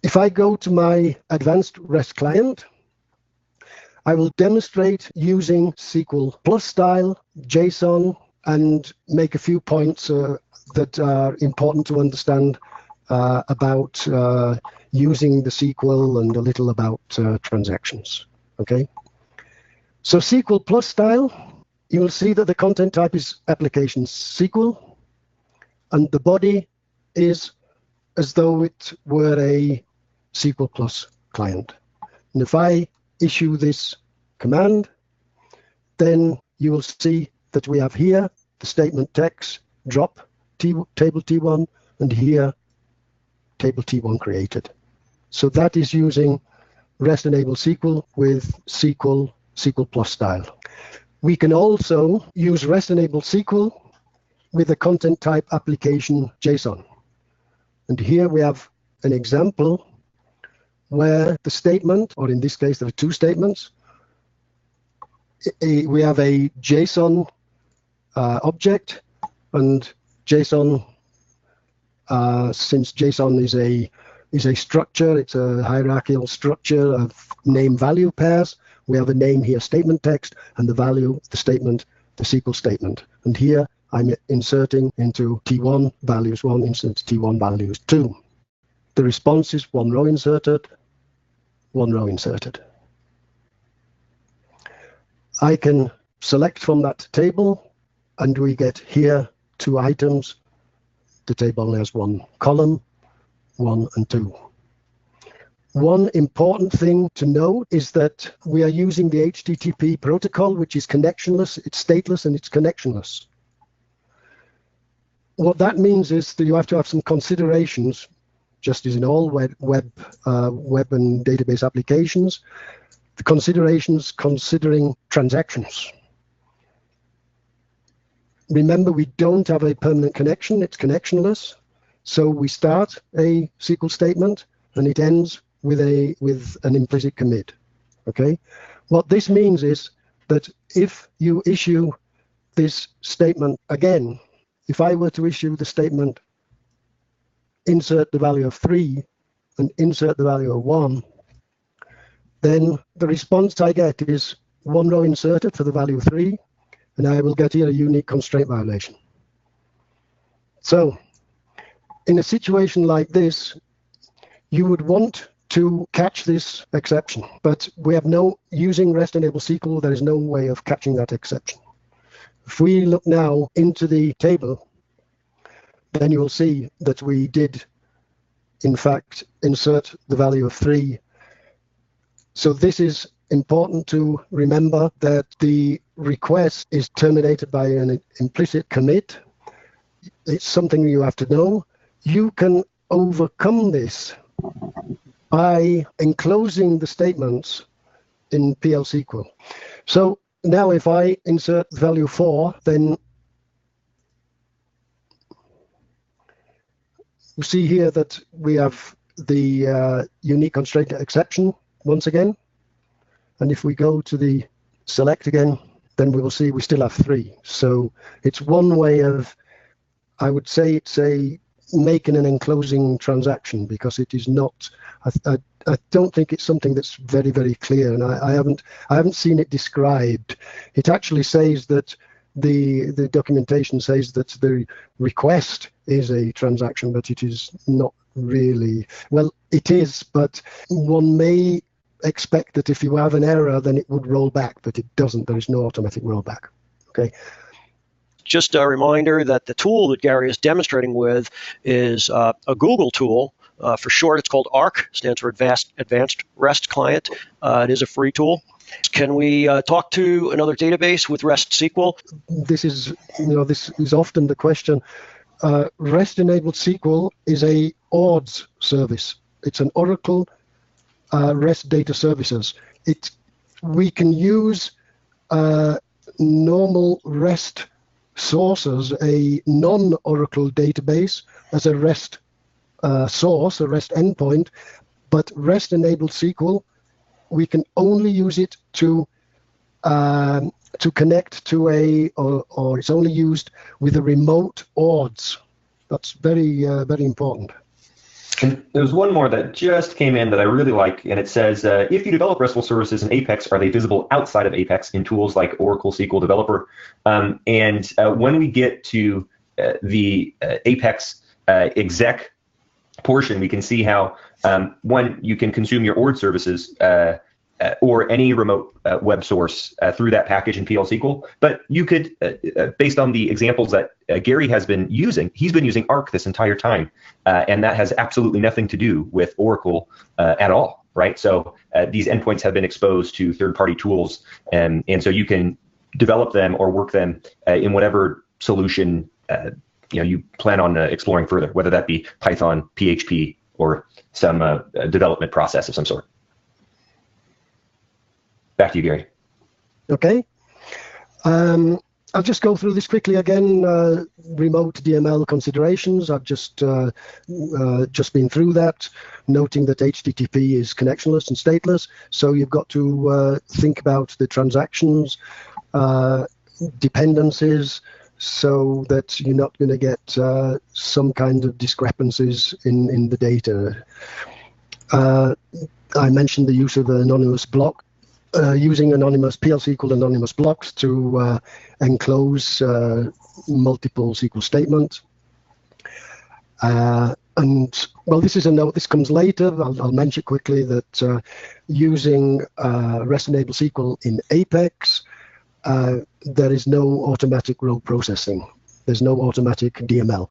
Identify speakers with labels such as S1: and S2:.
S1: If I go to my advanced REST client, I will demonstrate using SQL Plus style, JSON, and make a few points that are important to understand about using the SQL and a little about transactions. Okay. So SQL Plus style, you will see that the content type is application SQL, and the body is as though it were a SQL Plus client. And if I issue this command, then you will see that we have here the statement text drop table T1, and here table T1 created. So that is using REST enabled SQL with SQL Plus style. We can also use REST enabled SQL with a content type application JSON. And here we have an example where the statement, or in this case, there are two statements. We have a JSON object, and JSON, since JSON is a structure, it's a hierarchical structure of name-value pairs. We have a name here, statement text, and the value, the statement, the SQL statement. And here I'm inserting into T1 values 1, insert T1 values 2. The response is one row inserted, one row inserted. I can select from that table, and we get here 2 items. The table only has 1 column, 1 and 2. One important thing to know is that we are using the HTTP protocol, which is connectionless, it's stateless, and it's connectionless. What that means is that you have to have some considerations, just as in all web and database applications. The considerations considering transactions. Remember, we don't have a permanent connection, it's connectionless. So we start a SQL statement and it ends with an implicit commit. Okay? What this means is that if you issue this statement again, if I were to issue the statement insert the value of 3 and insert the value of 1, then the response I get is 1 row inserted for the value of 3, and I will get here a unique constraint violation. So in a situation like this, you would want to catch this exception, but we have using REST enabled SQL, there is no way of catching that exception. If we look now into the table, then you will see that we did, in fact, insert the value of 3. So this is important to remember, that the request is terminated by an implicit commit. It's something you have to know. You can overcome this by enclosing the statements in PL SQL. So now if I insert value 4, then you see here that we have the unique constraint exception once again. And if we go to the select again, then we will see we still have 3. So it's one way of, I would say it's making an enclosing transaction, because it is not, I don't think it's something that's very, very clear, and I haven't seen it described. It actually says that the documentation says that the request is a transaction, but it is not really. Well, it is, but one may expect that if you have an error, then it would roll back, but it doesn't. There is no automatic rollback. Okay.
S2: Just a reminder that the tool that Gary is demonstrating with is a Google tool. For short, it's called ARC, stands for Advanced REST Client. It is a free tool. Can we talk to another database with REST SQL?
S1: This is often the question. REST-enabled SQL is a ORDS service. It's an Oracle REST Data Services. We can use normal REST sources, a non-Oracle database, as a REST source, a REST endpoint, but REST-enabled SQL, we can only use it to connect to or it's only used with a remote ORDS. That's very, very important.
S3: And there's one more that just came in that I really like, and it says, if you develop RESTful services in Apex, are they visible outside of Apex in tools like Oracle SQL Developer? When we get to the Apex exec portion, we can see how one, you can consume your ORD services or any remote web source through that package in PL SQL. But you could, based on the examples that Gary has been using, he's been using Arc this entire time, and that has absolutely nothing to do with Oracle at all, right? So these endpoints have been exposed to third-party tools, and so you can develop them or work them in whatever solution you plan on exploring further, whether that be Python, PHP, or some development process of some sort. Back to you, Gary.
S1: Okay. I'll just go through this quickly again. Remote DML considerations. I've just been through that, noting that HTTP is connectionless and stateless. So you've got to think about the transactions, dependencies, so that you're not going to get some kind of discrepancies in the data. I mentioned the use of an anonymous block. Using anonymous PL/SQL anonymous blocks to enclose multiple SQL statements. And well, this is a note. This comes later. I'll mention quickly that using REST-enabled SQL in Apex, there is no automatic row processing. There's no automatic DML.